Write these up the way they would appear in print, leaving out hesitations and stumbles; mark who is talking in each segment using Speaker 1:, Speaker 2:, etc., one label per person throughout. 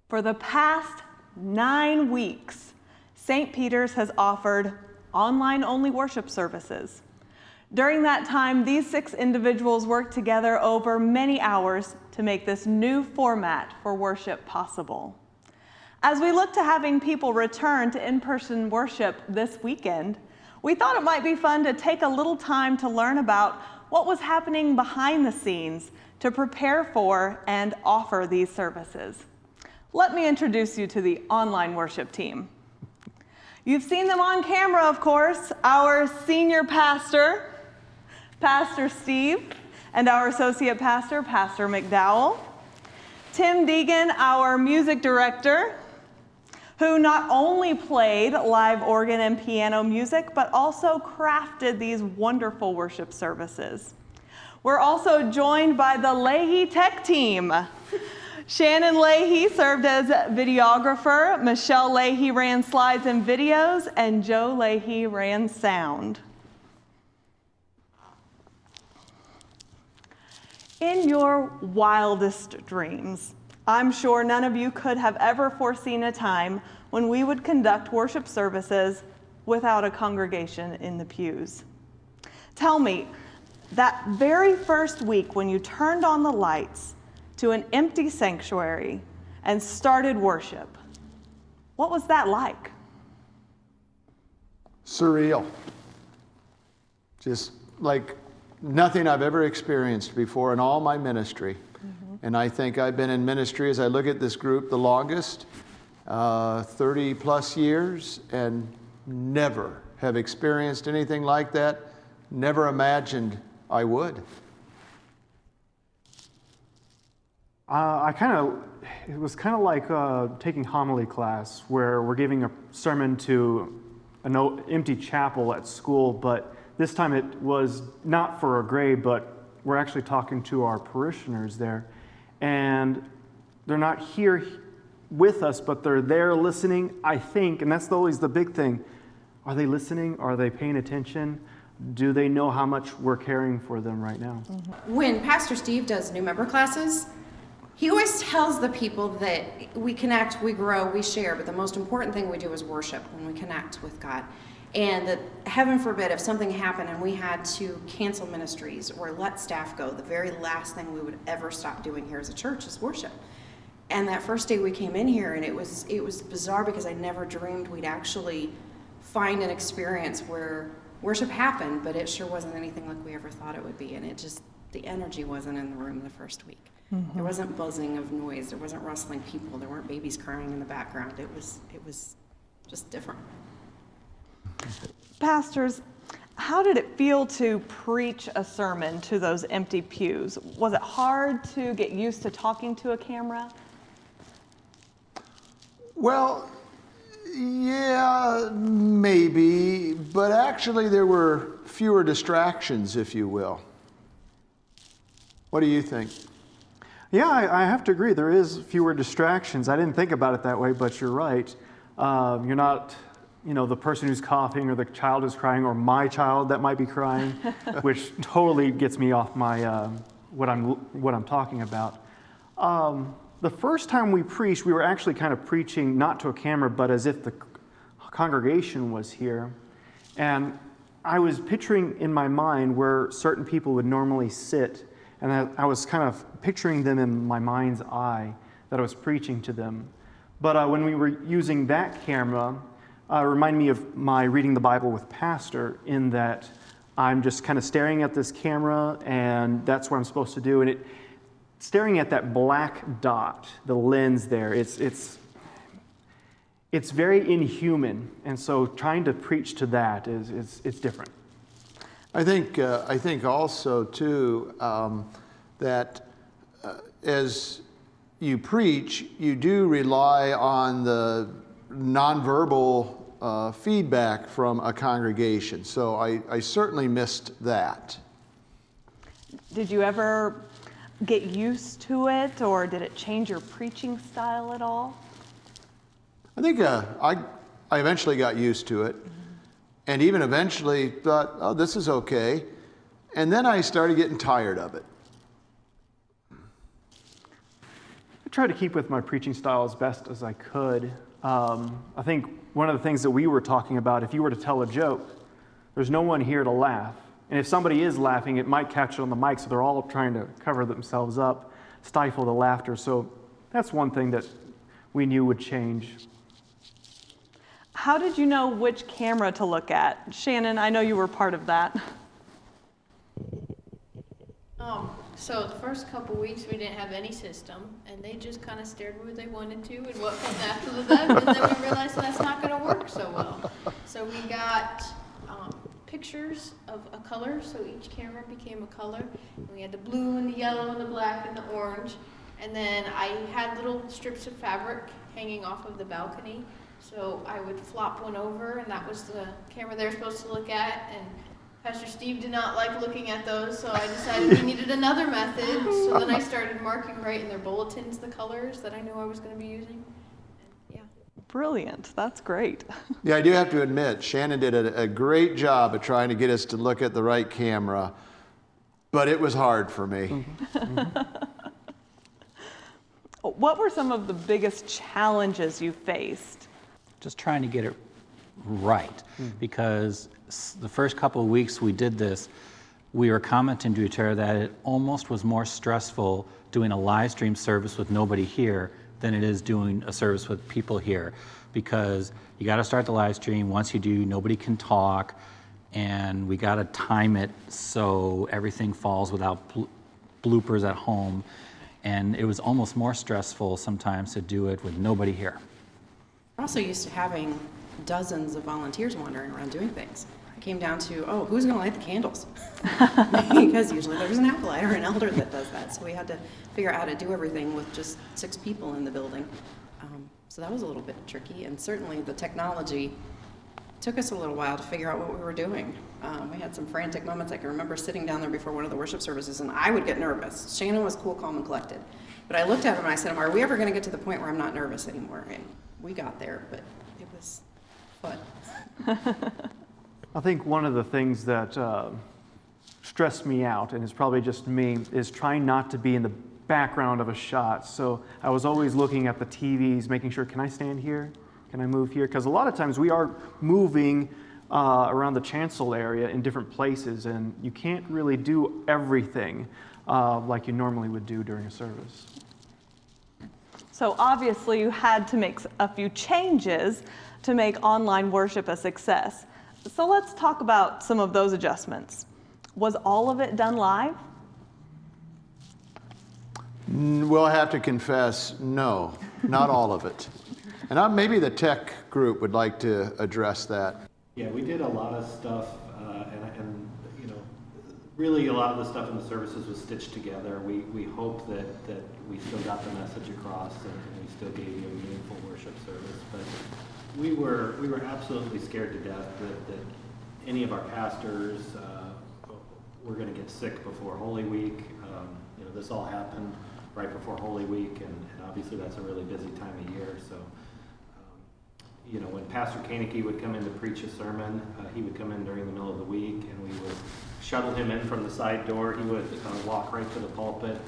Speaker 1: For the past 9 weeks, St. Peter's has offered online-only worship services. During that time, these 6 individuals worked together over many hours to make this new format for worship possible. As we look to having people return to in-person worship this weekend, we thought it might be fun to take a little time to learn about what was happening behind the scenes to prepare for and offer these services. Let me introduce you to the online worship team. You've seen them on camera, of course, our senior pastor, Pastor Steve, and our associate pastor, Pastor McDowell. Tim Deegan, our music director, who not only played live organ and piano music, but also crafted these wonderful worship services. We're also joined by the Leahy Tech team. Shannon Leahy served as videographer, Michelle Leahy ran slides and videos, and Joe Leahy ran sound. In your wildest dreams, I'm sure none of you could have ever foreseen a time when we would conduct worship services without a congregation in the pews. Tell me, that very first week when you turned on the lights to an empty sanctuary and started worship, what was that like?
Speaker 2: Surreal. Just like nothing I've ever experienced before in all my ministry. And I think I've been in ministry, as I look at this group, the longest, 30 plus years, and never have experienced anything like that. Never imagined I would.
Speaker 3: It was kind of like taking homily class, where we're giving a sermon to an empty chapel at school, but this time it was not for a grade, but we're actually talking to our parishioners there. And they're not here with us, but they're there listening, I think, and that's always the big thing. Are they listening? Are they paying attention? Do they know how much we're caring for them right now?
Speaker 4: When Pastor Steve does new member classes, he always tells the people that we connect, we grow, we share, but the most important thing we do is worship when we connect with God. And that, heaven forbid, if something happened and we had to cancel ministries or let staff go, the very last thing we would ever stop doing here as a church is worship. And that first day we came in here, and it was bizarre because I never dreamed we'd actually find an experience where worship happened, but it sure wasn't anything like we ever thought it would be. And it just, the energy wasn't in the room the first week. There wasn't buzzing of noise. There wasn't rustling people. There weren't babies crying in the background. It was just different.
Speaker 1: Pastors, how did it feel to preach a sermon to those empty pews? Was it hard to get used to talking to a camera?
Speaker 2: Well, yeah, maybe, but actually there were fewer distractions, if you will. What do you think?
Speaker 3: Yeah, I have to agree. There is fewer distractions. I didn't think about it that way, but you're right. You're not, the person who's coughing or the child who's crying or my child that might be crying, which totally gets me off my what I'm talking about. The first time we preached, we were actually kind of preaching not to a camera, but as if the congregation was here. And I was picturing in my mind where certain people would normally sit, and I was kind of picturing them in my mind's eye that I was preaching to them. But when we were using that camera, it reminded me of my reading the Bible with Pastor, in that I'm just kind of staring at this camera, and that's what I'm supposed to do. And staring at that black dot, the lens there, it's very inhuman. And so trying to preach to that it's different.
Speaker 2: I think also too that as you preach, you do rely on the nonverbal feedback from a congregation. So I certainly missed that.
Speaker 1: Did you ever get used to it, or did it change your preaching style at all?
Speaker 2: I think I eventually got used to it, and even eventually thought, oh, this is okay. And then I started getting tired of it.
Speaker 3: tried to keep with my preaching style as best as I could. I think one of the things that we were talking about, if you were to tell a joke, there's no one here to laugh. And if somebody is laughing, it might catch it on the mic, so they're all trying to cover themselves up, stifle the laughter. So that's one thing that we knew would change.
Speaker 1: How did you know which camera to look at? Shannon, I know you were part of that.
Speaker 5: So the first couple weeks we didn't have any system, and they just kind of stared where they wanted to and what felt natural to them, and then we realized that's not going to work so well. So we got pictures of a color, so each camera became a color. And we had the blue and the yellow and the black and the orange, and then I had little strips of fabric hanging off of the balcony, so I would flop one over, and that was the camera they were supposed to look at. And Pastor Steve did not like looking at those, so I decided we needed another method. So then I started marking right in their bulletins the colors that I knew I was going to be using. And yeah.
Speaker 1: Brilliant. That's great.
Speaker 2: Yeah, I do have to admit, Shannon did a great job of trying to get us to look at the right camera, but it was hard for me.
Speaker 1: What were some of the biggest challenges you faced?
Speaker 6: Just trying to get it right, because the first couple of weeks we did this, we were commenting to each other that it almost was more stressful doing a live stream service with nobody here than it is doing a service with people here, because you got to start the live stream. Once you do, nobody can talk, and we got to time it so everything falls without bloopers at home, and it was almost more stressful sometimes to do it with nobody here.
Speaker 4: We're also used to having dozens of volunteers wandering around doing things. It came down to, oh, who's going to light the candles? Because usually there's an acolyte or an elder that does that. So we had to figure out how to do everything with just 6 people in the building. So that was a little bit tricky. And certainly the technology took us a little while to figure out what we were doing. We had some frantic moments. I can remember sitting down there before one of the worship services, and I would get nervous. Shannon was cool, calm, and collected. But I looked at him and I said, are we ever going to get to the point where I'm not nervous anymore? And we got there, but it was fun.
Speaker 3: I think one of the things that stressed me out, and it's probably just me, is trying not to be in the background of a shot. So I was always looking at the TVs, making sure, can I stand here? Can I move here? Because a lot of times we are moving around the chancel area in different places, and you can't really do everything like you normally would do during a service.
Speaker 1: So obviously you had to make a few changes to make online worship a success. So let's talk about some of those adjustments. Was all of it done live?
Speaker 2: We'll have to confess, no, not all of it. And maybe the tech group would like to address that.
Speaker 7: Yeah, we did a lot of stuff, and you know, really a lot of the stuff in the services was stitched together. We hope that we still got the message across, and we still gave you a meaningful worship service. But we were absolutely scared to death that any of our pastors were going to get sick before Holy Week. You know, this all happened right before Holy Week, and obviously that's a really busy time of year. So, you know, when Pastor Koenigke would come in to preach a sermon, he would come in during the middle of the week, and we would shuttle him in from the side door. He would walk right to the pulpit.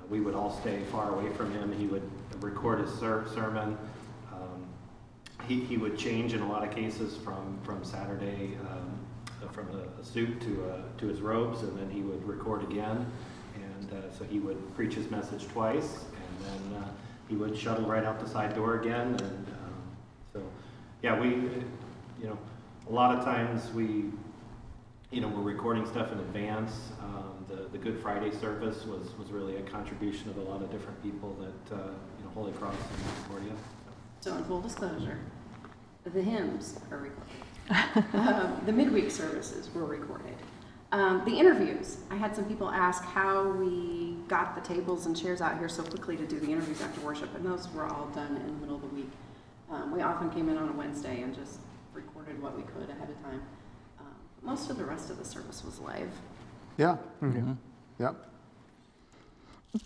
Speaker 7: We would all stay far away from him. He would record his sermon. He would change in a lot of cases from Saturday from a suit to his robes, and then he would record again. And so he would preach his message twice, and then he would shuttle right out the side door again. And so, yeah, we, you know, a lot of times we're recording stuff in advance. The Good Friday service was really a contribution of a lot of different people that, Holy Cross and Concordia.
Speaker 4: So in full disclosure, the hymns are recorded. The midweek services were recorded. The interviews, I had some people ask how we got the tables and chairs out here so quickly to do the interviews after worship, and those were all done in the middle of the week. We often came in on a Wednesday and just recorded what we could ahead of time. Most of the rest of the service was live.
Speaker 2: Yeah.
Speaker 6: Mm-hmm.
Speaker 2: Yep.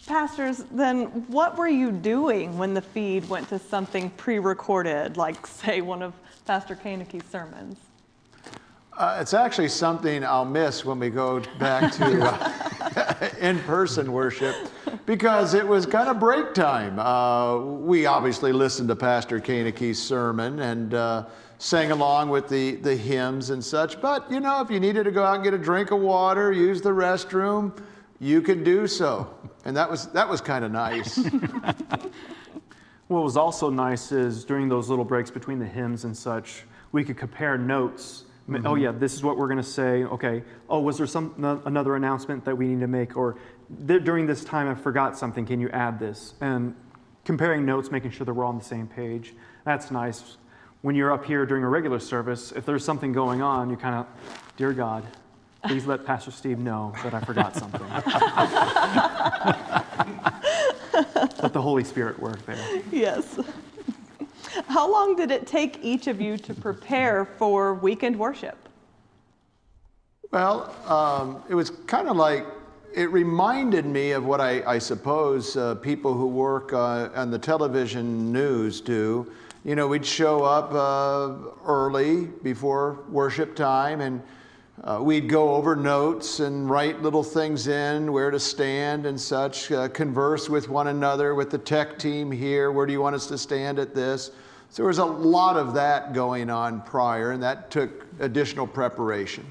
Speaker 1: Pastors, then what were you doing when the feed went to something pre-recorded, like, say, one of Pastor Koenigke's sermons?
Speaker 2: It's actually something I'll miss when we go back to in-person worship. because it was kind of break time. We obviously listened to Pastor Koenige's sermon and sang along with the hymns and such. But, you know, if you needed to go out and get a drink of water, use the restroom, you could do so. And that was kind of nice.
Speaker 3: What was also nice is during those little breaks between the hymns and such, we could compare notes. Oh yeah, this is what we're going to say. Okay. Oh, was there another announcement that we need to make? Or during this time I forgot something. Can you add this? And comparing notes, making sure that we're all on the same page. That's nice. When you're up here during a regular service, if there's something going on, you kind of, dear God, please let Pastor Steve know that I forgot something. Let the Holy Spirit work there.
Speaker 1: Yes. How long did it take each of you to prepare for weekend worship?
Speaker 2: Well, it was kind of like, it reminded me of what I suppose people who work on the television news do. You know, we'd show up early before worship time, and we'd go over notes and write little things in, where to stand and such, converse with one another, with the tech team here, where do you want us to stand at this? So there was a lot of that going on prior, and that took additional preparation.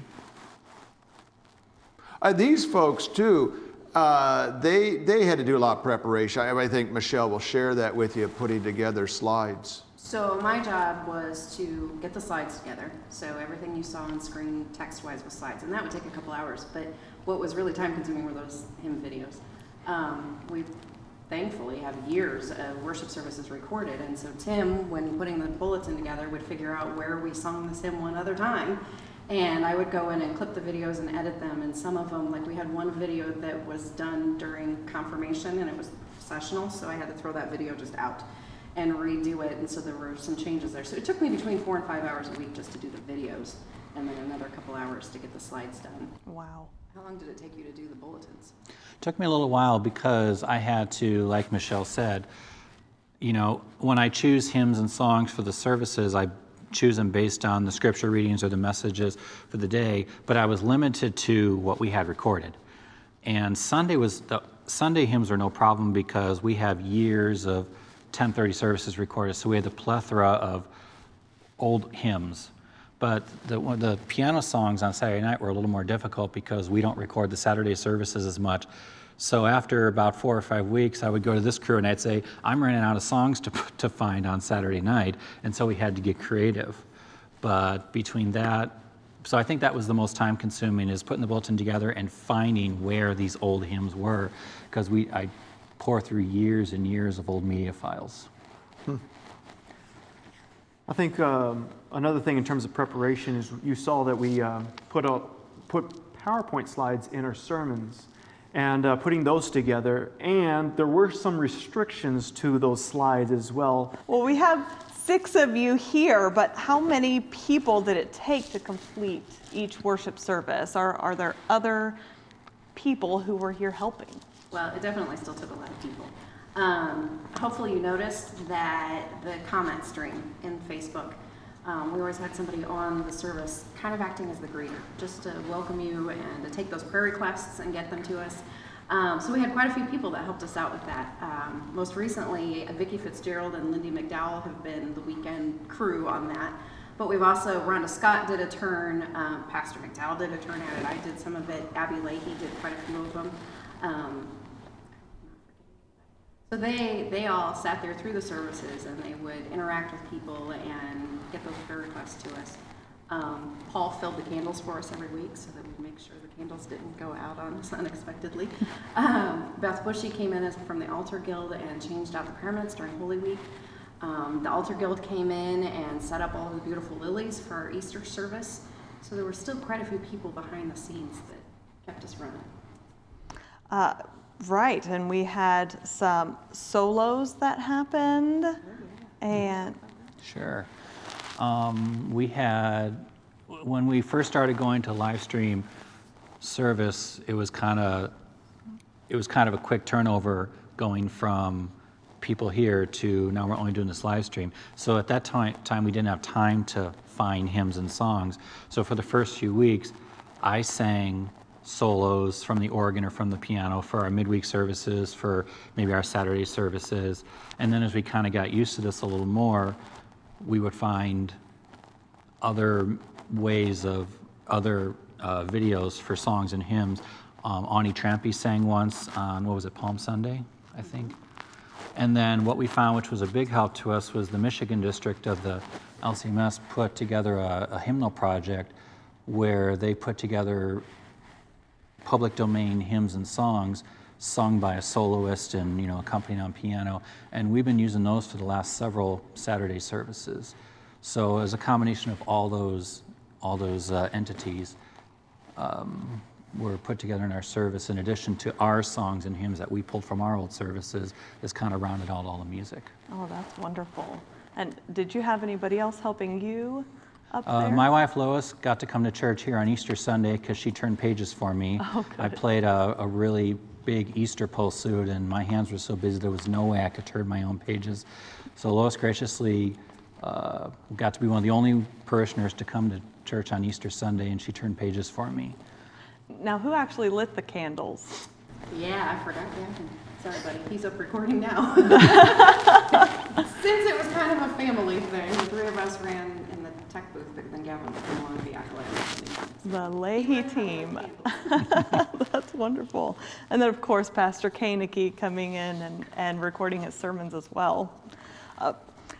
Speaker 2: These folks too, they had to do a lot of preparation. I think Michelle will share that with you, putting together slides.
Speaker 4: So my job was to get the slides together. So everything you saw on screen text-wise was slides, and that would take a couple hours. But what was really time-consuming were those hymn videos. We thankfully have years of worship services recorded, and so Tim, when putting the bulletin together, would figure out where we sung this hymn one other time, and I would go in and clip the videos and edit them. And some of them, like we had one video that was done during confirmation, and it was processional, so I had to throw that video just out and redo it, and so there were some changes there. So it took me between 4 and 5 hours a week just to do the videos, and then another couple hours to get the slides done.
Speaker 1: Wow.
Speaker 4: How long did it take you to do the bulletins?
Speaker 6: It took me a little while because I had to, like Michelle said, you know, when I choose hymns and songs for the services, I choose them based on the scripture readings or the messages for the day, but I was limited to what we had recorded. And Sunday hymns are no problem because we have years of 10:30 services recorded, so we had the plethora of old hymns. But the piano songs on Saturday night were a little more difficult because we don't record the Saturday services as much. So after about 4 or 5 weeks, I would go to this crew and I'd say, I'm running out of songs to find on Saturday night, and so we had to get creative. But between that, so I think that was the most time consuming, is putting the bulletin together and finding where these old hymns were, because I pour through years and years of old media files.
Speaker 3: I think another thing in terms of preparation is you saw that we put PowerPoint slides in our sermons, and putting those together, and there were some restrictions to those slides as well.
Speaker 1: Well, we have 6 of you here, but how many people did it take to complete each worship service? Are there other people who were here helping?
Speaker 4: Well, it definitely still took a lot of people. Hopefully you noticed that the comment stream in Facebook, we always had somebody on the service kind of acting as the greeter, just to welcome you and to take those prayer requests and get them to us. So we had quite a few people that helped us out with that. Most recently, Vicki Fitzgerald and Lindy McDowell have been the weekend crew on that. But we've also, Rhonda Scott did a turn, Pastor McDowell did a turn at it, I did some of it, Abby Leahy did quite a few of them. So they all sat there through the services, and they would interact with people and get those prayer requests to us. Paul filled the candles for us every week so that we'd make sure the candles didn't go out on us unexpectedly. Beth Bushy came in from the Altar Guild and changed out the prayer minutes during Holy Week. The Altar Guild came in and set up all the beautiful lilies for our Easter service. So there were still quite a few people behind the scenes that kept us running.
Speaker 1: Right, and we had some solos that happened, and
Speaker 6: Sure. We had, when we first started going to live stream service, it was kind of a quick turnover going from people here to now we're only doing this live stream. So at that time we didn't have time to find hymns and songs. So for the first few weeks, I sang solos from the organ or from the piano for our midweek services, for maybe our Saturday services. And then as we kind of got used to this a little more, we would find other ways of other videos for songs and hymns. Ani Trampy sang once on, what was it, Palm Sunday, I think. And then what we found, which was a big help to us, was the Michigan district of the LCMS put together a hymnal project where they put together public domain hymns and songs sung by a soloist and, you know, accompanied on piano. And we've been using those for the last several Saturday services. So as a combination of all those entities were put together in our service, in addition to our songs and hymns that we pulled from our old services, is kind of rounded out all the music.
Speaker 1: Oh, that's wonderful. And did you have anybody else helping you up there?
Speaker 6: My wife Lois got to come to church here on Easter Sunday because she turned pages for me.
Speaker 1: Oh, good.
Speaker 6: I played a really big Easter postlude, and my hands were so busy there was no way I could turn my own pages. So Lois graciously got to be one of the only parishioners to come to church on Easter Sunday, and she turned pages for me.
Speaker 1: Now, who actually lit the candles?
Speaker 4: Yeah, I forgot that. Sorry, buddy. He's up recording now. Since it was kind of a family thing, the three of us ran in the tech booth, but then Gavin didn't want to be accolades.
Speaker 1: The Leahy team. That's wonderful. And then, of course, Pastor Koenigke coming in and recording his sermons as well.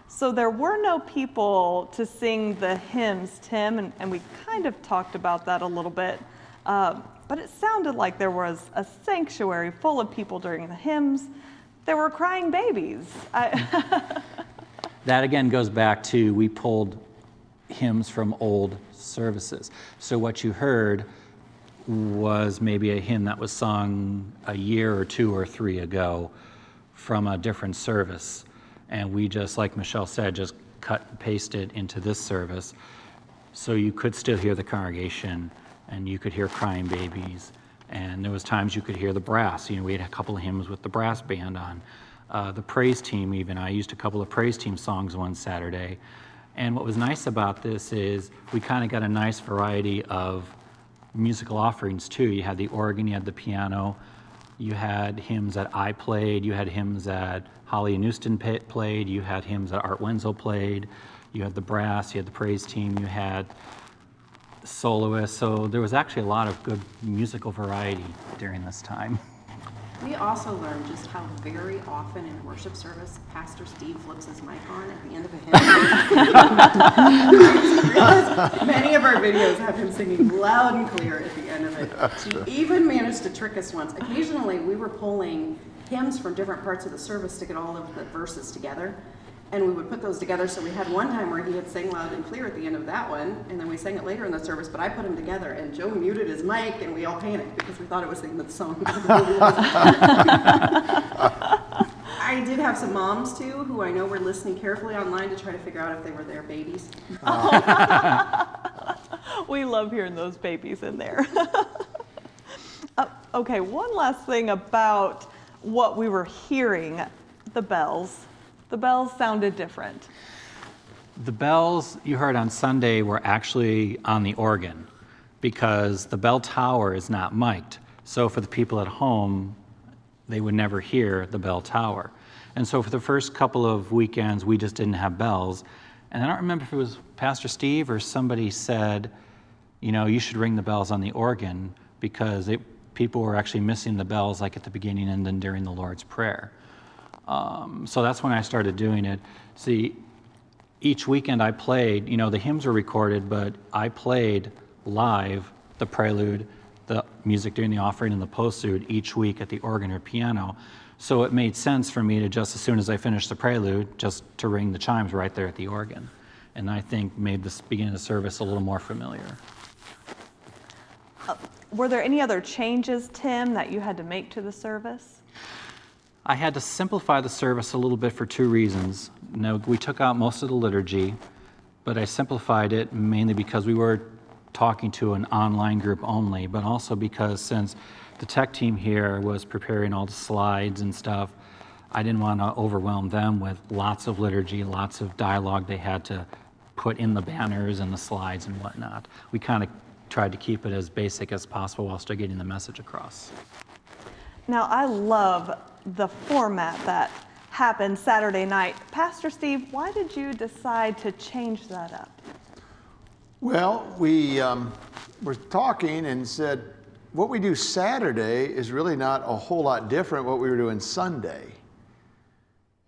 Speaker 1: So there were no people to sing the hymns, Tim, and we kind of talked about that a little bit. But it sounded like there was a sanctuary full of people during the hymns. There were crying babies.
Speaker 6: That again goes back to, we pulled hymns from old services. So what you heard was maybe a hymn that was sung a year or two or three ago from a different service. And we just, like Michelle said, just cut and pasted into this service. So you could still hear the congregation, and you could hear crying babies. And there was times you could hear the brass. You know, we had a couple of hymns with the brass band on. The praise team even, I used a couple of praise team songs one Saturday. And what was nice about this is we kind of got a nice variety of musical offerings too. You had the organ, you had the piano, you had hymns that I played, you had hymns that Holly and Houston played, you had hymns that Art Wenzel played, you had the brass, you had the praise team, you had soloists. So there was actually a lot of good musical variety during this time.
Speaker 4: We also learned just how very often in worship service, Pastor Steve flips his mic on at the end of a hymn. Many of our videos have him singing loud and clear at the end of it. He even managed to trick us once. Occasionally, we were pulling hymns from different parts of the service to get all of the verses together. And we would put those together. So we had one time where he had sang loud and clear at the end of that one, and then we sang it later in the service, but I put them together, and Joe muted his mic, and we all panicked because we thought it was the end of the song. I did have some moms, too, who I know were listening carefully online to try to figure out if they were their babies.
Speaker 1: We love hearing those babies in there. Okay, one last thing about what we were hearing, the bells. The bells sounded different.
Speaker 6: The bells you heard on Sunday were actually on the organ because the bell tower is not mic'd. So for the people at home, they would never hear the bell tower. And so for the first couple of weekends, we just didn't have bells. And I don't remember if it was Pastor Steve or somebody said, you know, you should ring the bells on the organ because people were actually missing the bells like at the beginning and then during the Lord's Prayer. So that's when I started doing it. See, each weekend I played, you know, the hymns were recorded, but I played live the prelude, the music during the offering, and the postlude each week at the organ or piano. So it made sense for me to just, as soon as I finished the prelude, just to ring the chimes right there at the organ. And I think made this beginning of the service a little more familiar.
Speaker 1: Were there any other changes, Tim, that you had to make to the service?
Speaker 6: I had to simplify the service a little bit for two reasons. Now, we took out most of the liturgy, but I simplified it mainly because we were talking to an online group only, but also because since the tech team here was preparing all the slides and stuff, I didn't want to overwhelm them with lots of liturgy, lots of dialogue they had to put in the banners and the slides and whatnot. We kind of tried to keep it as basic as possible while still getting the message across.
Speaker 1: Now, I love the format that happened Saturday night. Pastor Steve, why did you decide to change that up?
Speaker 2: Well, we were talking and said, what we do Saturday is really not a whole lot different what we were doing Sunday.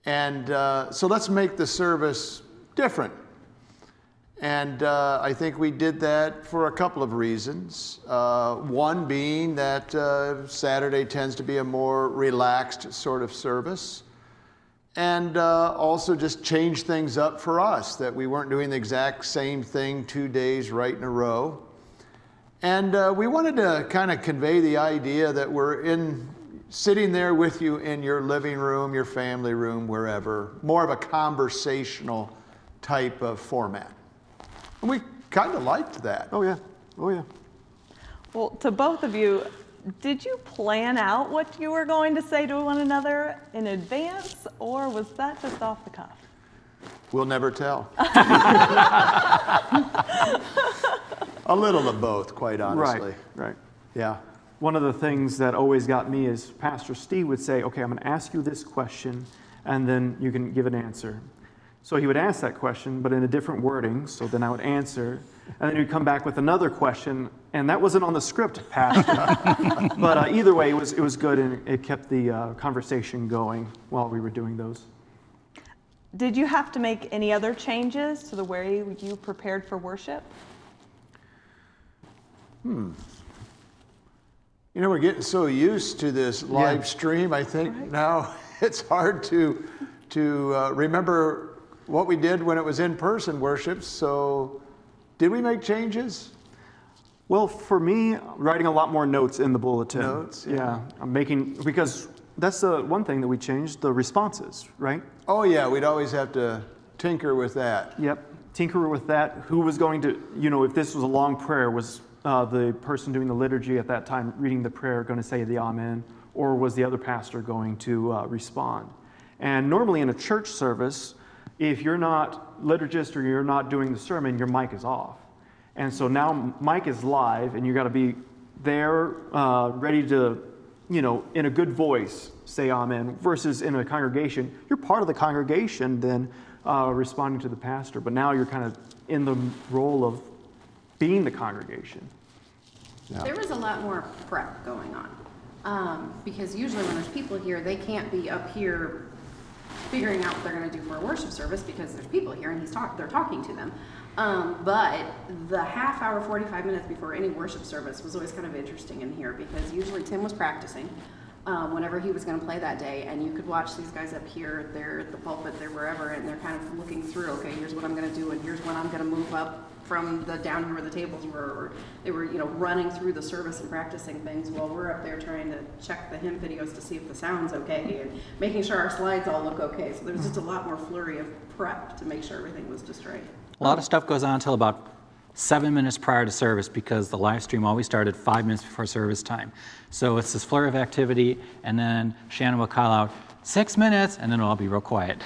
Speaker 2: And so let's make the service different. And I think we did that for a couple of reasons. One being that Saturday tends to be a more relaxed sort of service. And also just change things up for us, that we weren't doing the exact same thing 2 days right in a row. And we wanted to kind of convey the idea that we're sitting there with you in your living room, your family room, wherever, more of a conversational type of format. And we kind of liked that.
Speaker 3: Oh, yeah. Oh, yeah.
Speaker 1: Well, to both of you, did you plan out what you were going to say to one another in advance, or was that just off the cuff?
Speaker 2: We'll never tell. A little of both, quite honestly.
Speaker 3: Right.
Speaker 2: Yeah.
Speaker 3: One of the things that always got me is Pastor Steve would say, okay, I'm going to ask you this question, and then you can give an answer. So he would ask that question, but in a different wording, so then I would answer, and then he'd come back with another question, and that wasn't on the script, Pastor. But either way, it was good, and it kept the conversation going while we were doing those.
Speaker 1: Did you have to make any other changes to the way you prepared for worship?
Speaker 2: You know, we're getting so used to this live stream, I think now it's hard to remember what we did when it was in-person worship. So did we make changes?
Speaker 3: Well, for me, writing a lot more notes in the bulletin.
Speaker 2: Notes,
Speaker 3: yeah. I'm making, because that's the one thing that we changed, the responses, right?
Speaker 2: Oh yeah, we'd always have to tinker with that.
Speaker 3: Yep, tinker with that. Who was going to, if this was a long prayer, was the person doing the liturgy at that time reading the prayer going to say the amen, or was the other pastor going to respond? And normally in a church service, if you're not liturgist or you're not doing the sermon, your mic is off. And so now mic is live, and you got to be there, ready to, in a good voice, say amen, versus in a congregation, you're part of the congregation then responding to the pastor, but now you're kind of in the role of being the congregation.
Speaker 2: Yeah.
Speaker 4: There was a lot more prep going on, because usually when there's people here, they can't be up here figuring out what they're going to do for a worship service because there's people here and they're talking to them. But the half hour, 45 minutes before any worship service was always kind of interesting in here, because usually Tim was practicing whenever he was going to play that day, and you could watch these guys up here, they're at the pulpit, they're wherever, and they're kind of looking through, okay, here's what I'm going to do, and here's when I'm going to move up from the down here where the tables were, or they were, running through the service and practicing things while we're up there trying to check the hymn videos to see if the sound's okay and making sure our slides all look okay. So there was just a lot more flurry of prep to make sure everything was just right.
Speaker 6: A lot of stuff goes on until about 7 minutes prior to service, because the live stream always started 5 minutes before service time. So it's this flurry of activity, and then Shannon will call out, 6 minutes, and then it'll all be real quiet.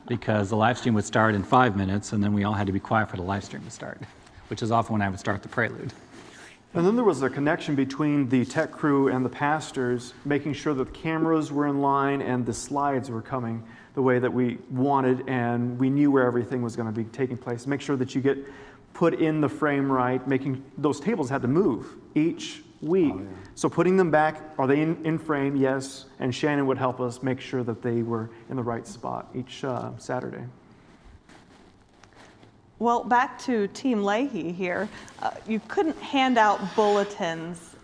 Speaker 6: Because the live stream would start in 5 minutes, and then we all had to be quiet for the live stream to start, which is often when I would start the prelude.
Speaker 3: And then there was a connection between the tech crew and the pastors, making sure that the cameras were in line and the slides were coming the way that we wanted, and we knew where everything was going to be taking place. Make sure that you get put in the frame right, making those tables had to move each week. Oh, yeah. So putting them back, are they in frame? Yes. And Shannon would help us make sure that they were in the right spot each Saturday.
Speaker 1: Well, back to Team Leahy here. You couldn't hand out bulletins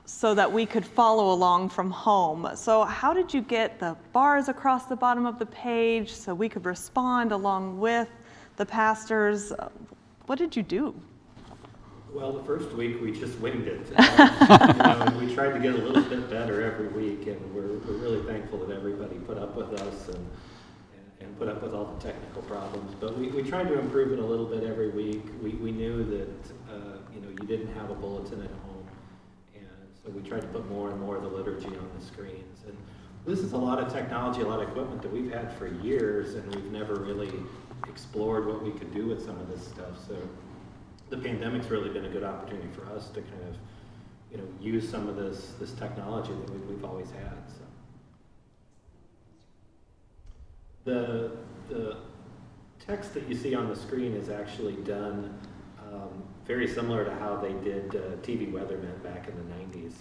Speaker 1: so that we could follow along from home. So how did you get the bars across the bottom of the page so we could respond along with the pastors? What did you do?
Speaker 7: Well, the first week we just winged it. We tried to get a little bit better every week, and we're really thankful that everybody put up with us and put up with all the technical problems. But we tried to improve it a little bit every week. We knew that you didn't have a bulletin at home, and so we tried to put more and more of the liturgy on the screens. And this is a lot of technology, a lot of equipment that we've had for years, and we've never really explored what we could do with some of this stuff. So the pandemic's really been a good opportunity for us to kind of, use some of this technology that we've always had. So the text that you see on the screen is actually done very similar to how they did TV weathermen back in the 90s.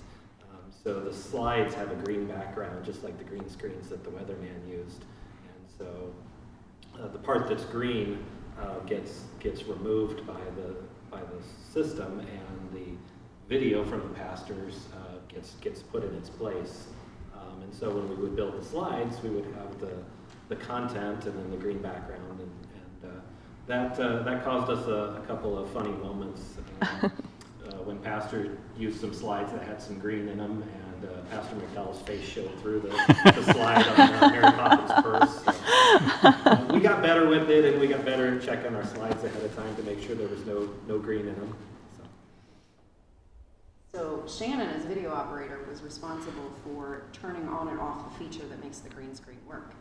Speaker 7: So the slides have a green background, just like the green screens that the weatherman used. And so the part that's green gets removed by the system, and the video from the pastors gets put in its place. And so when we would build the slides, we would have the content and then the green background, and that caused us a couple of funny moments when Pastor used some slides that had some green in them, and Pastor McDowell's face showed through the slide on Mary Poppins' purse. So, we got better with it, and we got better at checking our slides ahead of time to make sure there was no green in them.
Speaker 4: So Shannon, as video operator, was responsible for turning on and off the feature that makes the green screen work.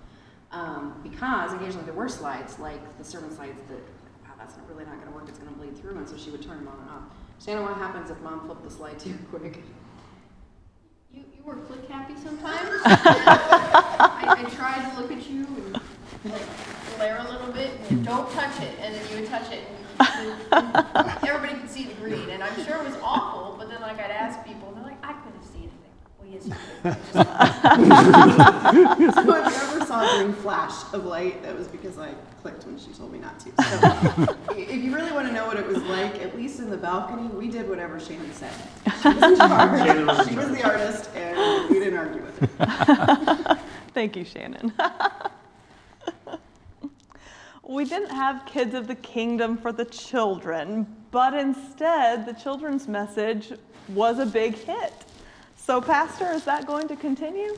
Speaker 4: Because occasionally there were slides, like the sermon slides, that, wow, that's really not going to work, it's going to bleed through, and so she would turn them on and off. Shannon, what happens if Mom flipped the slide too quick?
Speaker 5: You were click happy sometimes. I tried to look at you and like glare a little bit and don't touch it, and then you would touch it, and everybody could see the green, and I'm sure it was awful. But then like I'd ask people, and they're like, I couldn't see anything. Well, yes, you could.
Speaker 8: So if you ever saw a green flash of light, that was because I clicked when she told me not to. So if you really want to know what it was like, at least in the balcony, we did whatever Shannon said. She was in charge. She was the artist, and we didn't argue with her.
Speaker 1: Thank you, Shannon. We didn't have Kids of the Kingdom for the children, but instead the children's message was a big hit. So Pastor, is that going to continue?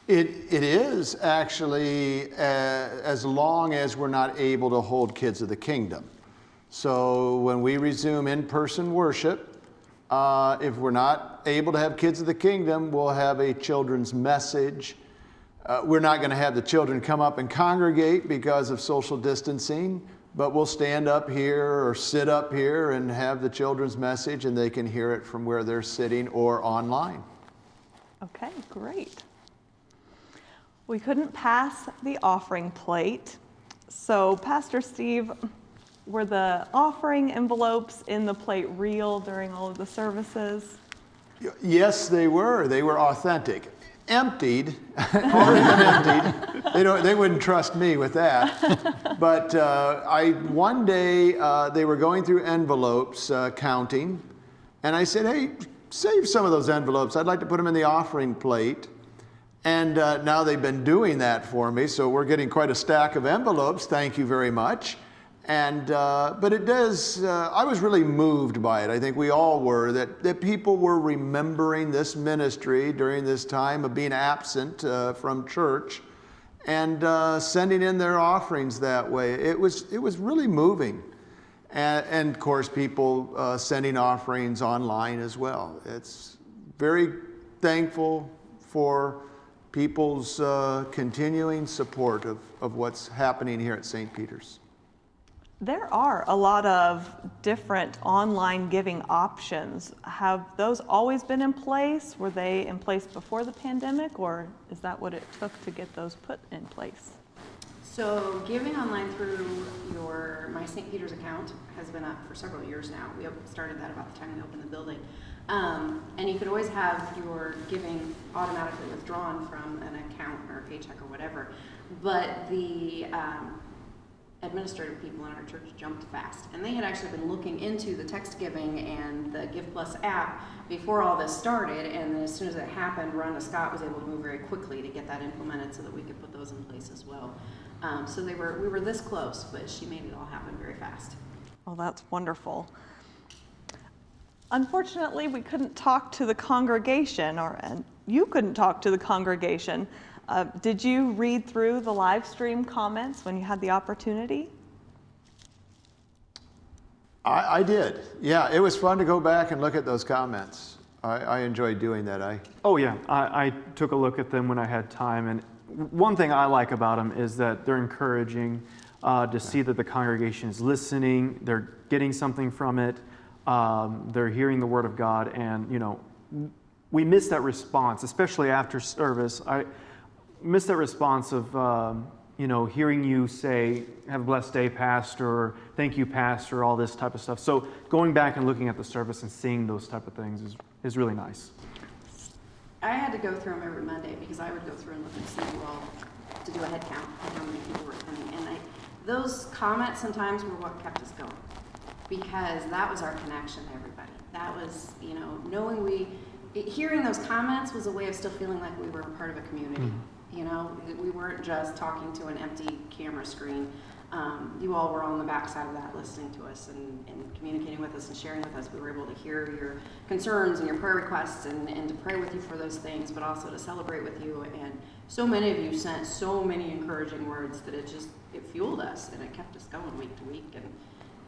Speaker 2: It is actually, as long as we're not able to hold Kids of the Kingdom. So when we resume in-person worship, if we're not able to have Kids of the Kingdom, we'll have a children's message. We're not going to have the children come up and congregate because of social distancing, but we'll stand up here or sit up here and have the children's message, and they can hear it from where they're sitting or online.
Speaker 1: Okay, great. We couldn't pass the offering plate. So Pastor Steve, were the offering envelopes in the plate real during all of the services?
Speaker 2: Yes, they were. They were authentic. Emptied, already been emptied. They wouldn't trust me with that. But one day they were going through envelopes, counting, and I said, hey, save some of those envelopes. I'd like to put them in the offering plate. And now they've been doing that for me, so we're getting quite a stack of envelopes. Thank you very much. And but it does. I was really moved by it. I think we all were. That people were remembering this ministry during this time of being absent from church, and sending in their offerings that way. It was really moving, and of course people sending offerings online as well. It's very thankful for people's continuing support of what's happening here at St. Peter's.
Speaker 1: There are a lot of different online giving options. Have those always been in place? Were they in place before the pandemic, or is that what it took to get those put in place?
Speaker 4: So giving online through your My St. Peter's account has been up for several years now. We started that about the time we opened the building. And you could always have your giving automatically withdrawn from an account or a paycheck or whatever. But the administrative people in our church jumped fast, and they had actually been looking into the text giving and the Give Plus app before all this started, and then as soon as it happened, Rhonda Scott was able to move very quickly to get that implemented so that we could put those in place as well. So we were this close, but she made it all happen very fast.
Speaker 1: Well, that's wonderful. Unfortunately, we couldn't talk to the congregation, and you couldn't talk to the congregation. Did you read through the live stream comments when you had the opportunity?
Speaker 2: I did. Yeah, it was fun to go back and look at those comments. I enjoyed doing that.
Speaker 3: Oh yeah, I took a look at them when I had time, and one thing I like about them is that they're encouraging to see that the congregation is listening, they're getting something from it, they're hearing the Word of God, and we miss that response, especially after service. I miss that response of hearing you say, "Have a blessed day, Pastor," or "Thank you, Pastor," all this type of stuff. So going back and looking at the service and seeing those type of things is really nice.
Speaker 4: I had to go through them every Monday because I would go through and look and see you all to do a head count of how many people were attending. And those comments sometimes were what kept us going, because that was our connection to everybody. That was, knowing hearing those comments was a way of still feeling like we were a part of a community. We weren't just talking to an empty camera screen. You all were on the backside of that, listening to us and communicating with us and sharing with us. We were able to hear your concerns and your prayer requests and to pray with you for those things, but also to celebrate with you. And so many of you sent so many encouraging words that it fueled us and it kept us going week to week. And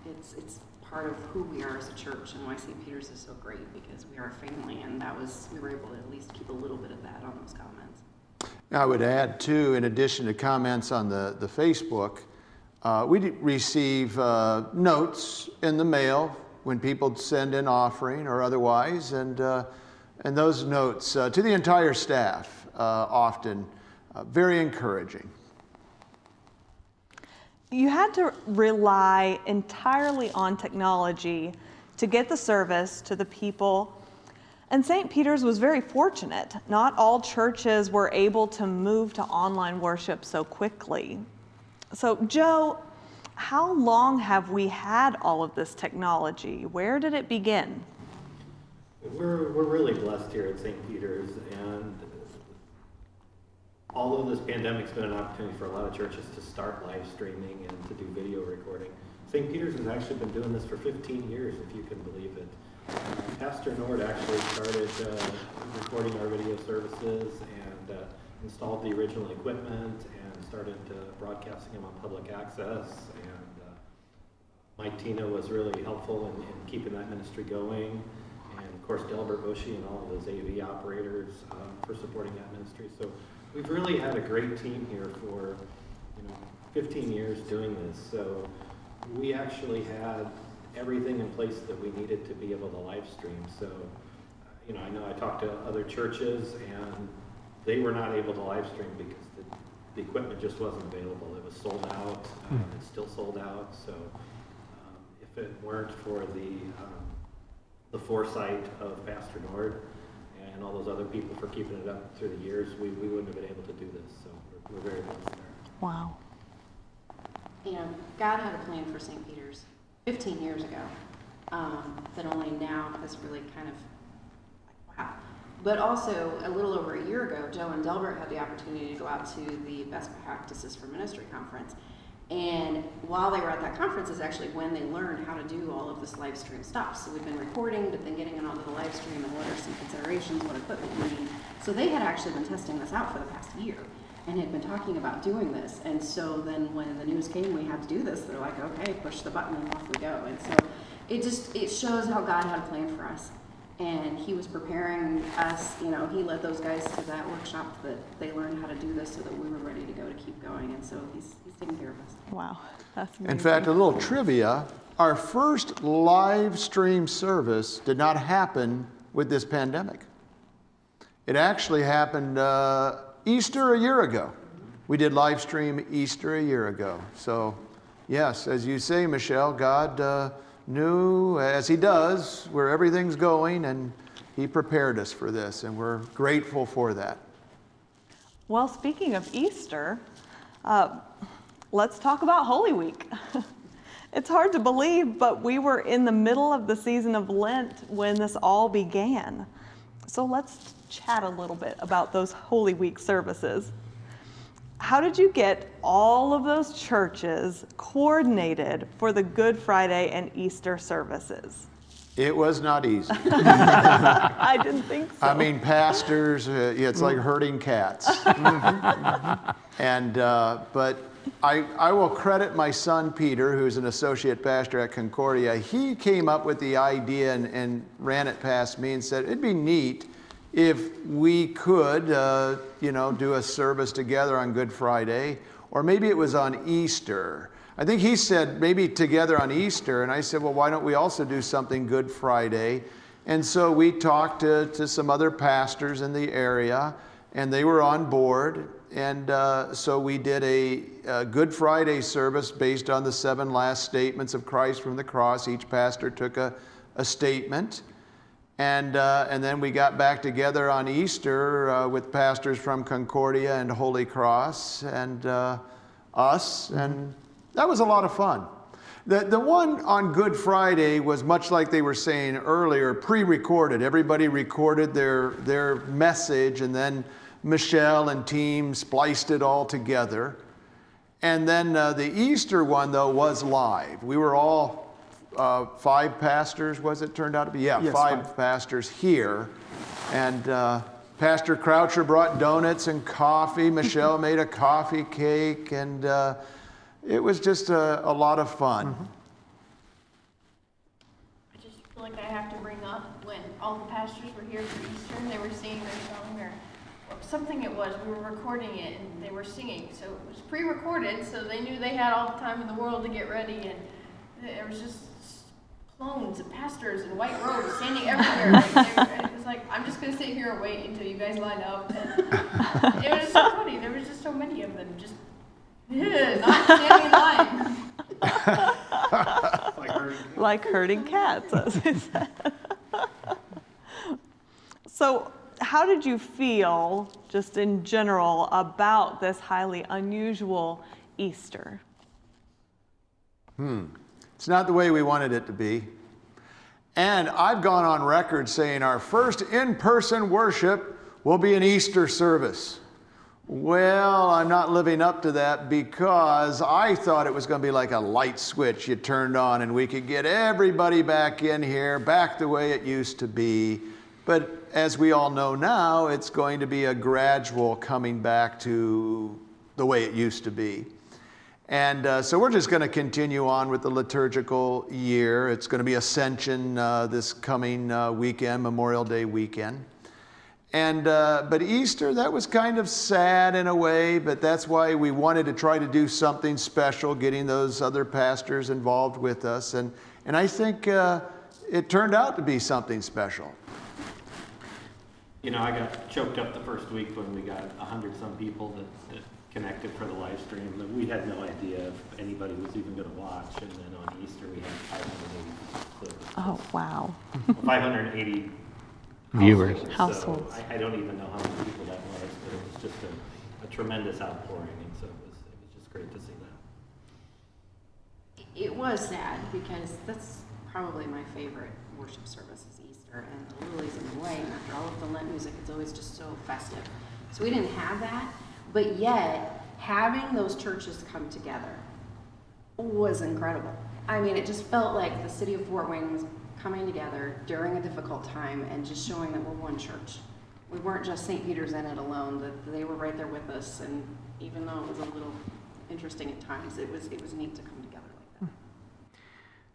Speaker 4: it's part of who we are as a church and why St. Peter's is so great, because we are a family, and we were able to at least keep a little bit of that on those comments.
Speaker 2: I would add too, in addition to comments on the Facebook, we receive notes in the mail when people send in offering or otherwise, and those notes to the entire staff often very encouraging.
Speaker 1: You had to rely entirely on technology to get the service to the people, and St. Peter's was very fortunate. Not all churches were able to move to online worship so quickly. So, Joe, how long have we had all of this technology? Where did it begin?
Speaker 7: We're really blessed here at St. Peter's, and although this pandemic's been an opportunity for a lot of churches to start live streaming and to do video recording, St. Peter's has actually been doing this for 15 years, if you can believe it. Pastor Nord actually started recording our video services and installed the original equipment and started broadcasting them on public access. And Mike Tina was really helpful in keeping that ministry going. And of course, Delbert Bushy and all of those AV operators for supporting that ministry. So we've really had a great team here for 15 years doing this. So we actually had everything in place that we needed to be able to live stream. So, I know I talked to other churches and they were not able to live stream because the equipment just wasn't available. It was sold out. It's still sold out. So if it weren't for the foresight of Pastor Nord and all those other people for keeping it up through the years, we wouldn't have been able to do this. So we're very blessed there.
Speaker 1: Wow.
Speaker 4: God had a plan for St. Peter's 15 years ago, that only now has really kind of, wow. But also, a little over a year ago, Joe and Delbert had the opportunity to go out to the Best Practices for Ministry conference. And while they were at that conference is actually when they learned how to do all of this live stream stuff. So we've been recording, but then getting it onto the live stream and what are some considerations, what equipment we need. So they had actually been testing this out for the past year and had been talking about doing this. And so then when the news came, we had to do this, they're like, okay, push the button and off we go. And so it shows how God had a plan for us. And he was preparing us, he led those guys to that workshop that they learned how to do this so that we were ready to go to keep going. And so he's taking care of us.
Speaker 1: Wow, that's amazing.
Speaker 2: In fact, a little trivia, our first live stream service did not happen with this pandemic. It actually happened Easter a year ago. We did live stream Easter a year ago. So yes, as you say, Michelle, God knew, as he does, where everything's going, and he prepared us for this, and we're grateful for that.
Speaker 1: Well, speaking of Easter, let's talk about Holy Week. It's hard to believe, but we were in the middle of the season of Lent when this all began. So let's chat a little bit about those Holy Week services. How did you get all of those churches coordinated for the Good Friday and Easter services?
Speaker 2: It was not easy.
Speaker 1: I didn't think so.
Speaker 2: I mean, pastors, it's like herding cats. And but I will credit my son Peter, who's an associate pastor at Concordia. He came up with the idea and ran it past me and said, it'd be neat if we could, do a service together on Good Friday, or maybe it was on Easter. I think he said maybe together on Easter, and I said, well, why don't we also do something Good Friday? And so we talked to some other pastors in the area, and they were on board. And so we did a Good Friday service based on the 7 last statements of Christ from the cross. Each pastor took a statement. And then we got back together on Easter with pastors from Concordia and Holy Cross and us. And that was a lot of fun. The one on Good Friday was much like they were saying earlier, pre-recorded. Everybody recorded their message, and then Michelle and team spliced it all together. And then the Easter one, though, was live. We were all 5 pastors, was it turned out to be? Yeah,
Speaker 3: yes,
Speaker 2: 5 pastors here. And Pastor Croucher brought donuts and coffee. Michelle made a coffee cake, and it was just a lot of fun.
Speaker 3: Mm-hmm.
Speaker 5: I just feel like I have to bring up when all the pastors were here for Easter and they were singing their song or something it was. We were recording it and they were singing. So it was pre-recorded, so they knew they had all the time in the world to get ready. And there was just clones of pastors in white robes standing everywhere. It was like, I'm just going to sit here and wait until you guys line up. And it was so funny. There was just so many of them just not standing in line.
Speaker 1: Like herding cats, as we said. So, how did you feel, just in general, about this highly unusual Easter?
Speaker 2: It's not the way we wanted it to be. And I've gone on record saying our first in-person worship will be an Easter service. Well, I'm not living up to that because I thought it was going to be like a light switch you turned on and we could get everybody back in here, back the way it used to be. But as we all know now, it's going to be a gradual coming back to the way it used to be. And so we're just going to continue on with the liturgical year. It's going to be Ascension this coming weekend, Memorial Day weekend. And but Easter, that was kind of sad in a way, but that's why we wanted to try to do something special, getting those other pastors involved with us. And I think it turned out to be something special.
Speaker 7: You know, I got choked up the first week when we got 100-some people that connected for the live stream. We had no idea if anybody was even going to watch. And then on Easter, we had 580 clips.
Speaker 1: Oh, wow.
Speaker 7: 580
Speaker 6: Viewers.
Speaker 1: Households.
Speaker 7: So I don't even know how many people that was, but it was just a tremendous outpouring, and so it was just great to see that.
Speaker 4: It was sad because that's probably my favorite worship service is Easter, and the lilies in the way. And after all of the Lent music, it's always just so festive. So we didn't have that, but yet having those churches come together was incredible. I mean, it just felt like the city of Fort Wayne was coming together during a difficult time and just showing that we're one church. We weren't just St. Peter's in it alone, that they were right there with us, and even though it was a little interesting at times, it was neat to come together like that.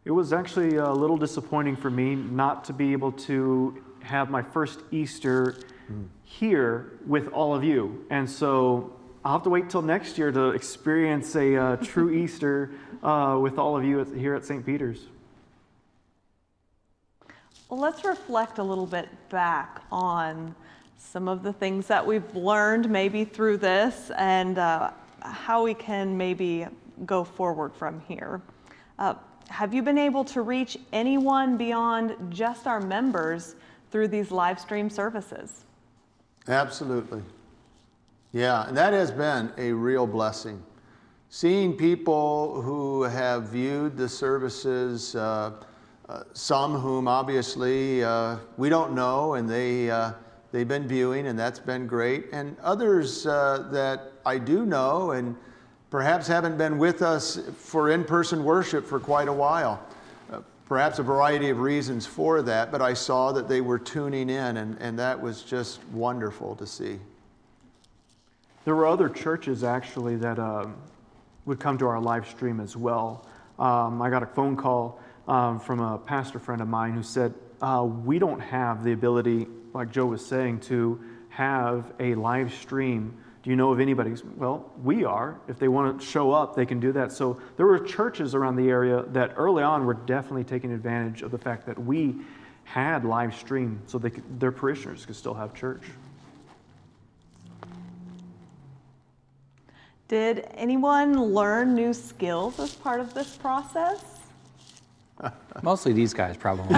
Speaker 3: It was actually a little disappointing for me not to be able to have my first Easter here with all of you. And so I'll have to wait till next year to experience a true Easter with all of you here at St. Peter's.
Speaker 1: Well, let's reflect a little bit back on some of the things that we've learned maybe through this and how we can maybe go forward from here. Have you been able to reach anyone beyond just our members through these live stream services?
Speaker 2: Absolutely. Yeah, and that has been a real blessing. Seeing people who have viewed the services, some whom obviously we don't know, and they've been viewing, and that's been great. And others that I do know and perhaps haven't been with us for in-person worship for quite a while. Perhaps a variety of reasons for that, but I saw that they were tuning in, and that was just wonderful to see.
Speaker 3: There were other churches actually that would come to our live stream as well. I got a phone call from a pastor friend of mine who said, we don't have the ability like Joe was saying, to have a live stream. Do you know of anybody? Well, we are. If they want to show up, they can do that. So there were churches around the area that early on were definitely taking advantage of the fact that we had live stream so their parishioners could still have church.
Speaker 1: Did anyone learn new skills as part of this process?
Speaker 6: Mostly these guys, probably.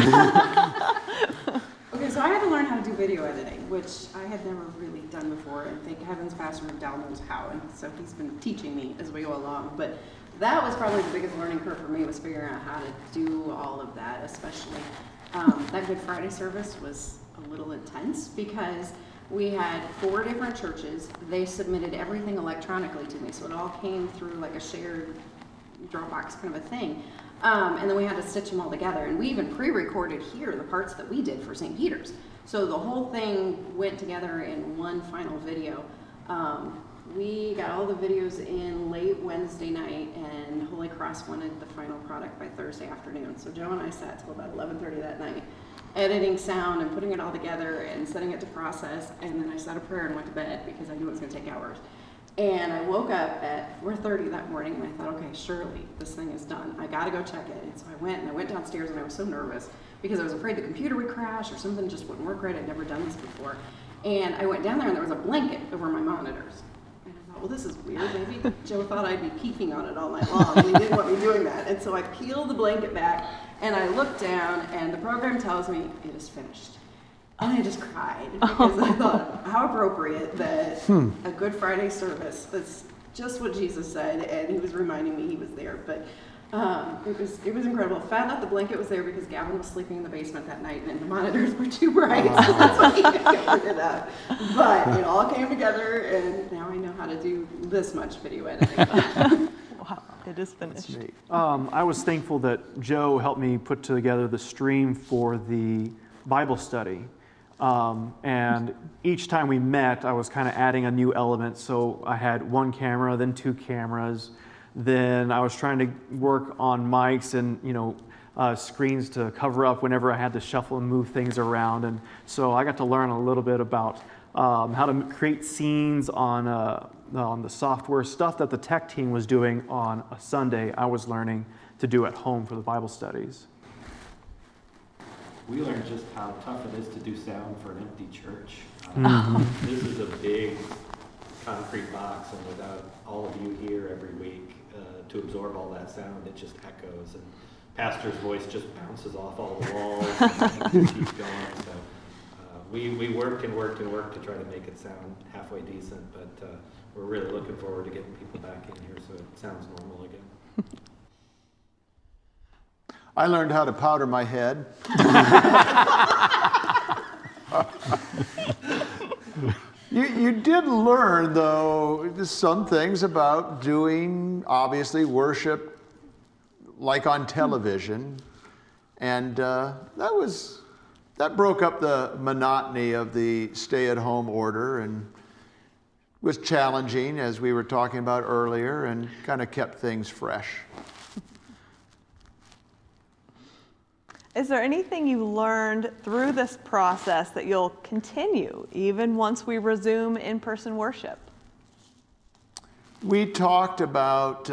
Speaker 8: Okay, so I had to learn how to do video editing, which I had never really done before, and thank heavens Pastor McDowell knows how, and so he's been teaching me as we go along. But that was probably the biggest learning curve for me, was figuring out how to do all of that, especially that Good Friday service was a little intense because we had 4 different churches. They submitted everything electronically to me, so it all came through like a shared Dropbox kind of a thing. And then we had to stitch them all together. And we even pre-recorded here the parts that we did for St. Peter's. So the whole thing went together in one final video. We got all the videos in late Wednesday night, and Holy Cross wanted the final product by Thursday afternoon. So Joe and I sat till about 11:30 that night, editing sound and putting it all together and setting it to process. And then I said a prayer and went to bed because I knew it was going to take hours. And I woke up at 4:30 that morning, and I thought, okay, surely this thing is done. I got to go check it. And so I went downstairs, and I was so nervous because I was afraid the computer would crash or something just wouldn't work right. I'd never done this before. And I went down there, and there was a blanket over my monitors. And I thought, well, this is weird. Maybe Joe thought I'd be peeking on it all night long, and he didn't want me doing that. And so I peeled the blanket back, and I looked down, and the program tells me it is finished. And I just cried because I thought, how appropriate that a Good Friday service, that's just what Jesus said, and he was reminding me he was there. But it was incredible. Found out the blanket was there because Gavin was sleeping in the basement that night, and the monitors were too bright, so that's why he couldn't figure it out. But it all came together, and now I know how to do this much video editing.
Speaker 1: Wow, it is finished.
Speaker 3: I was thankful that Joe helped me put together the stream for the Bible study. And each time we met, I was kind of adding a new element. So I had 1 camera, then 2 cameras. Then I was trying to work on mics and, screens to cover up whenever I had to shuffle and move things around. And so I got to learn a little bit about how to create scenes on the software, stuff that the tech team was doing on a Sunday. I was learning to do at home for the Bible studies.
Speaker 7: We learned just how tough it is to do sound for an empty church. This is a big concrete box, and without all of you here every week to absorb all that sound, it just echoes, and pastor's voice just bounces off all the walls and keeps going. So we worked and worked and worked to try to make it sound halfway decent, but we're really looking forward to getting people back in here so it sounds normal again.
Speaker 2: I learned how to powder my head. You did learn, though, some things about doing, obviously, worship like on television. And that broke up the monotony of the stay-at-home order and was challenging, as we were talking about earlier, and kind of kept things fresh.
Speaker 1: Is there anything you learned through this process that you'll continue even once we resume in-person worship?
Speaker 2: We talked about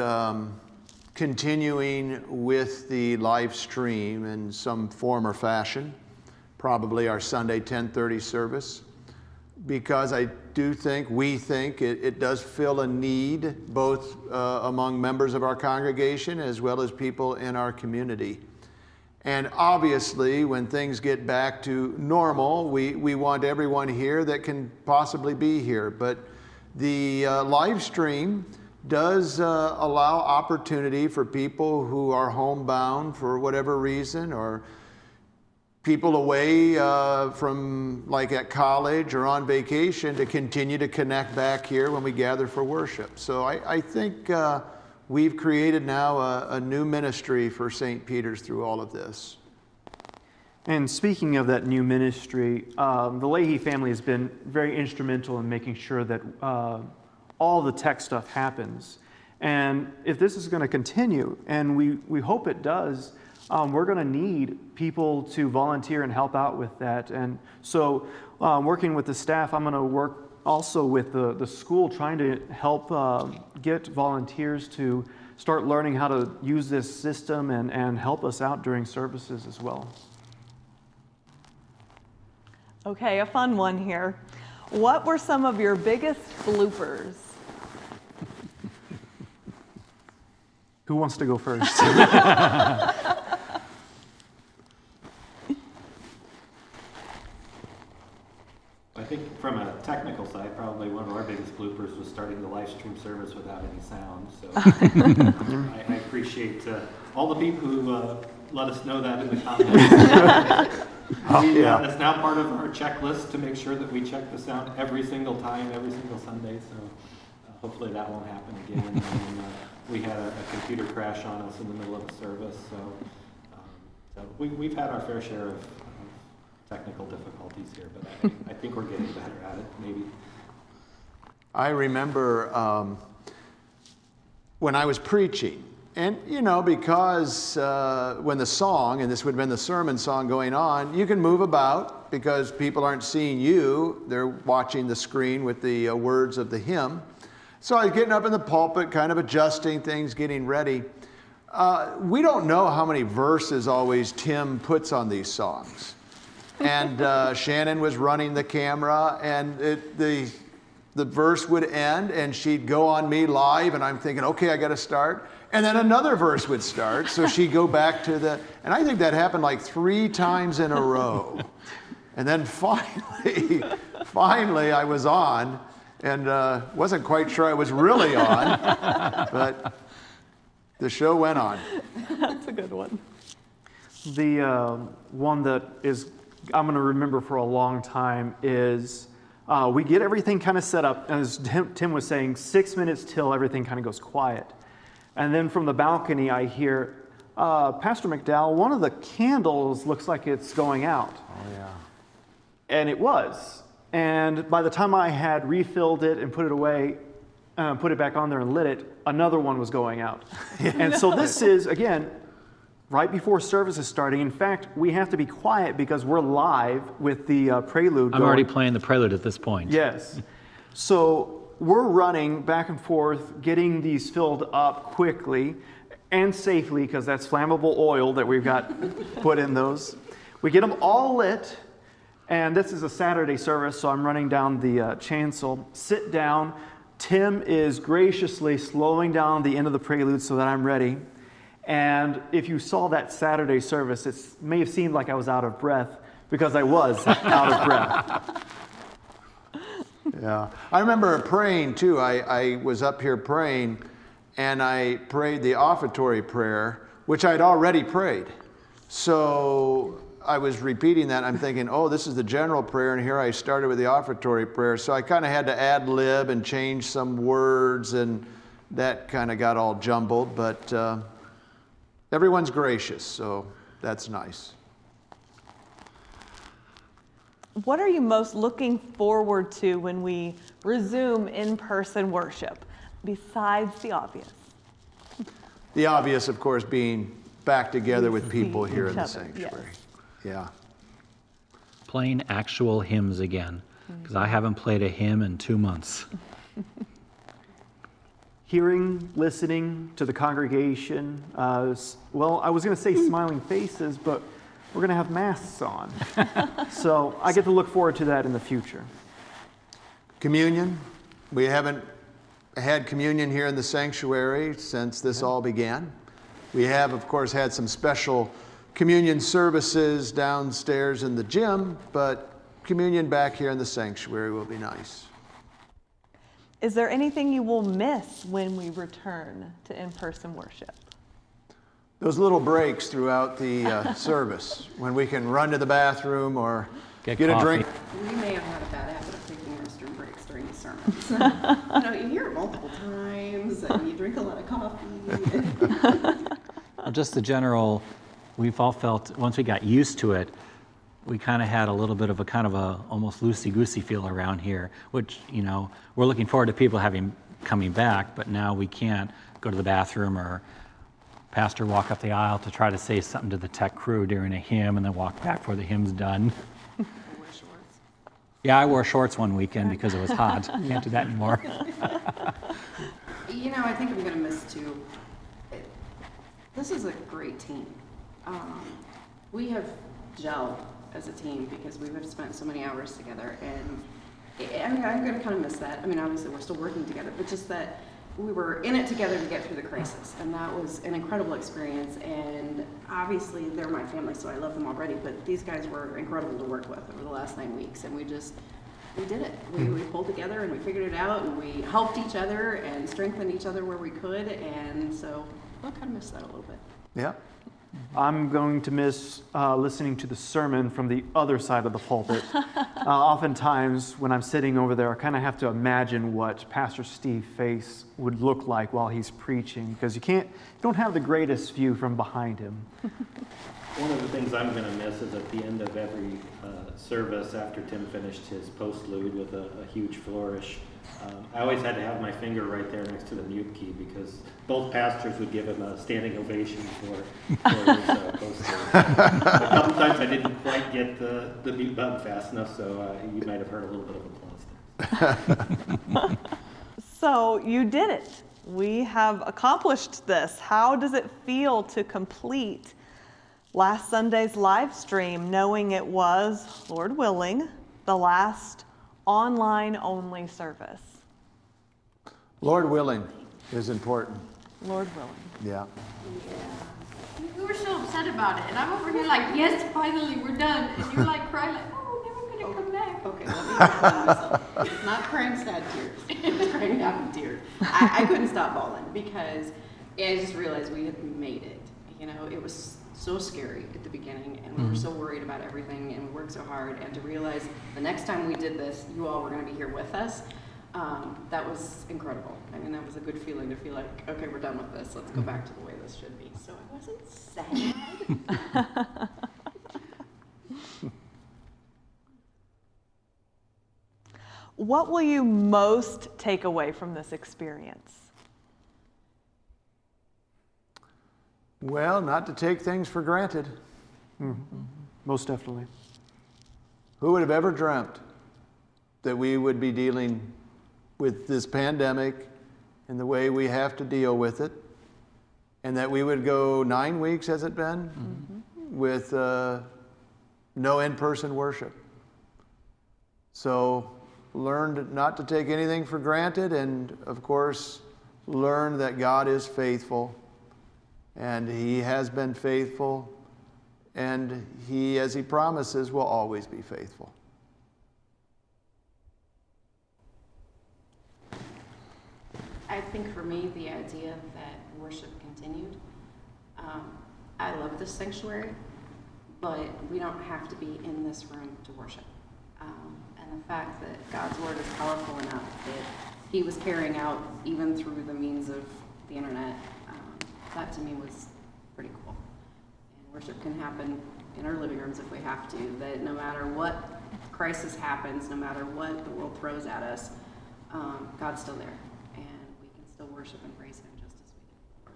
Speaker 2: continuing with the live stream in some form or fashion, probably our Sunday 10:30 service, because we think it does fill a need both among members of our congregation as well as people in our community. And obviously, when things get back to normal, we want everyone here that can possibly be here. But the live stream does allow opportunity for people who are homebound for whatever reason, or people away from, like at college or on vacation, to continue to connect back here when we gather for worship. So I think we've created now a new ministry for St. Peter's through all of this.
Speaker 3: And speaking of that new ministry, the Leahy family has been very instrumental in making sure that all the tech stuff happens. And if this is going to continue, and we hope it does, we're going to need people to volunteer and help out with that. And so working with the staff, I'm going to work also with the school, trying to help get volunteers to start learning how to use this system and help us out during services as well.
Speaker 1: Okay, a fun one here. What were some of your biggest bloopers?
Speaker 3: Who wants to go first?
Speaker 7: I think from a technical side, probably one of our biggest bloopers was starting the live stream service without any sound. So I appreciate all the people who let us know that in the comments. It's now part of our checklist to make sure that we check the sound every single time, every single Sunday. So hopefully that won't happen again. And, we had a computer crash on us in the middle of a service. So we've had our fair share of technical difficulties here, but I think we're getting better at it, maybe.
Speaker 2: I remember when I was preaching, and because when the song, and this would have been the sermon song going on, you can move about because people aren't seeing you, they're watching the screen with the words of the hymn. So I was getting up in the pulpit, kind of adjusting things, getting ready. We don't know how many verses always Tim puts on these songs. And Shannon was running the camera, and the verse would end, and she'd go on me live, and I'm thinking, okay, I got to start. And then another verse would start, so she'd go back to and I think that happened like 3 times in a row. And then finally I was on, and wasn't quite sure I was really on, but the show went on.
Speaker 1: That's a good one.
Speaker 3: The one that I'm going to remember for a long time is we get everything kind of set up, as Tim was saying, 6 minutes till everything kind of goes quiet. And then from the balcony, I hear, Pastor McDowell, one of the candles looks like it's going out.
Speaker 2: Oh, yeah.
Speaker 3: And it was. And by the time I had refilled it and put it away, put it back on there and lit it, another one was going out. And so this is, again, right before service is starting. In fact, we have to be quiet because we're live with the prelude
Speaker 6: I'm already playing the prelude at this point.
Speaker 3: Yes. So we're running back and forth, getting these filled up quickly and safely, because that's flammable oil that we've got put in those. We get them all lit, and this is a Saturday service, so I'm running down the chancel, sit down. Tim is graciously slowing down the end of the prelude so that I'm ready. And if you saw that Saturday service, it may have seemed like I was out of breath, because I was out of breath.
Speaker 2: Yeah. I remember praying too. I was up here praying, and I prayed the offertory prayer, which I'd already prayed. So I was repeating that. I'm thinking, oh, this is the general prayer, and here I started with the offertory prayer. So I kind of had to ad lib and change some words, and that kind of got all jumbled. But everyone's gracious, so that's nice.
Speaker 1: What are you most looking forward to when we resume in-person worship, besides the obvious?
Speaker 2: The obvious, of course, being back together with people here in the
Speaker 1: each other,
Speaker 2: sanctuary.
Speaker 1: yes.
Speaker 2: Yeah.
Speaker 6: Playing actual hymns again, because I haven't played a hymn in 2 months.
Speaker 3: Hearing, listening to the congregation. Well, I was going to say smiling faces, but we're going to have masks on. So I get to look forward to that in the future.
Speaker 2: Communion. We haven't had communion here in the sanctuary since this all began. We have, of course, had some special communion services downstairs in the gym, but communion back here in the sanctuary will be nice.
Speaker 1: Is there anything you will miss when we return to in-person worship?
Speaker 2: Those little breaks throughout the service, when we can run to the bathroom or get a drink.
Speaker 8: We may have had a bad habit of taking restroom breaks during the sermons. You hear it multiple times, and you drink a lot of coffee.
Speaker 6: Well, just the general, we've all felt, once we got used to it, we kind of had a little bit of a almost loosey-goosey feel around here, which, we're looking forward to people coming back, but now we can't go to the bathroom or pastor walk up the aisle to try to say something to the tech crew during a hymn and then walk back before the hymn's done. Yeah, I wore shorts one weekend because it was hot. Can't do that anymore.
Speaker 8: You know, I think I'm going to miss too. This is a great team. We have gelled as a team because we have spent so many hours together, and I'm going to kind of miss that. I mean, obviously we're still working together, but just that we were in it together to get through the crisis, and that was an incredible experience. And obviously they're my family, so I love them already, but these guys were incredible to work with over the last 9 weeks, and we did it. We pulled together and we figured it out, and we helped each other and strengthened each other where we could, and so I'll kind of miss that a little bit.
Speaker 2: Yeah.
Speaker 3: I'm going to miss listening to the sermon from the other side of the pulpit. Oftentimes, when I'm sitting over there, I kind of have to imagine what Pastor Steve's face would look like while he's preaching, because you don't have the greatest view from behind him.
Speaker 7: One of the things I'm going to miss is at the end of every service, after Tim finished his postlude with a huge flourish, I always had to have my finger right there next to the mute key, because both pastors would give him a standing ovation for his postlude. A couple times I didn't quite get the mute button fast enough, so you might have heard a little bit of applause there.
Speaker 1: So you did it. We have accomplished this. How does it feel to complete last Sunday's live stream, knowing it was, Lord willing, the last online-only service?
Speaker 2: Lord willing is important.
Speaker 1: Lord willing.
Speaker 2: Yeah.
Speaker 5: We were so upset about it, and I'm over here like, yes, finally, we're done. And you're like crying like, oh, we're never gonna come back.
Speaker 8: Okay, let me explain myself. It's not crying sad tears. It's crying happy tears. I couldn't stop bawling because I just realized we had made it. You know, it was so scary at the beginning, and we were so worried about everything, and we worked so hard, and to realize the next time we did this, you all were going to be here with us, that was incredible. I mean, that was a good feeling to feel like, okay, we're done with this. Let's go back to the way this should be. So I wasn't sad.
Speaker 1: What will you most take away from this experience?
Speaker 2: Well, not to take things for granted.
Speaker 3: Most definitely.
Speaker 2: Who would have ever dreamt that we would be dealing with this pandemic and the way we have to deal with it, and that we would go 9 weeks, has it been, with no in-person worship. So learned not to take anything for granted, and of course learn that God is faithful, and He has been faithful, and He, as He promises, will always be faithful.
Speaker 8: I think for me, the idea that worship continued, I love this sanctuary, but we don't have to be in this room to worship. And the fact that God's word is powerful enough that He was carrying out even through the means of the internet, that to me was pretty cool. And worship can happen in our living rooms if we have to, that no matter what crisis happens, no matter what the world throws at us, God's still there. And we can still worship and praise Him just as we do.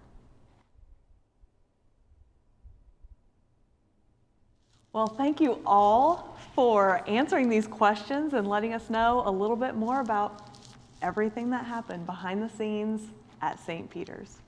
Speaker 1: Well, thank you all for answering these questions and letting us know a little bit more about everything that happened behind the scenes at St. Peter's.